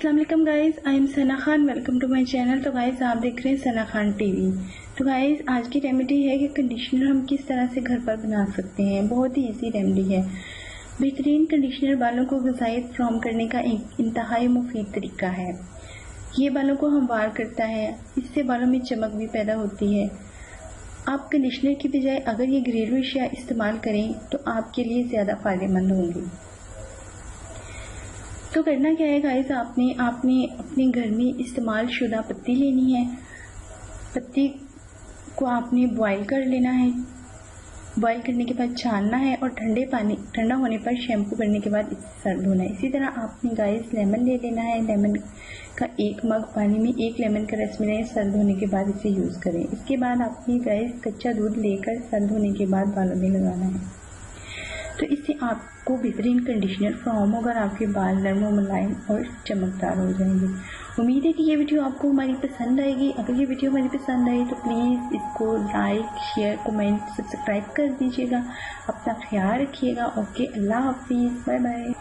अस्सलाम वालेकुम guys, I am Sana Khan. Welcome to my channel. तो गाइस आप देख रहे हैं सना खान टीवी। तो गाइस आज की रेमेडी है कि कंडीशनर हम किस तरह से घर पर बना सकते हैं। बहुत ही इजी रेमेडी है। बेहतरीन कंडीशनर बालों को ग़िज़ाई फ्राहम करने का एक इंतहाई मुफीद तरीका है। ये बालों को हमवार करता है, इससे बालों में चमक भी पैदा होती है। आप कंडीशनर की बजाय अगर ये घरेलू अशिया इस्तेमाल करें तो आपके लिए ज़्यादा फ़ायदेमंद होंगी। तो करना क्या है गाइस, आपने अपने घर में इस्तेमाल शुदा पत्ती लेनी है। पत्ती को आपने बॉईल कर लेना है। बॉईल करने के बाद छानना है और ठंडा होने पर शैम्पू करने के बाद इसे सर धोना है। इसी तरह आपने गाइस लेमन ले लेना है। लेमन का 1 मग पानी में 1 लेमन का रस मिलाएं। सर धोने के बाद इसे यूज़ करें। इसके बाद आपने गाइस कच्चा दूध लेकर सर धोने के बाद बालों में लगाना है। तो इससे आपको बेहतरीन कंडीशनर फ्राहम होगा और आपके बाल नरम मुलायम और चमकदार हो जाएंगे। उम्मीद है कि ये वीडियो आपको हमारी पसंद आएगी। अगर ये वीडियो हमारी पसंद आई तो प्लीज़ इसको लाइक, शेयर, कमेंट, सब्सक्राइब कर दीजिएगा। अपना ख्याल रखिएगा। ओके, अल्लाह हाफिज़, बाय बाय।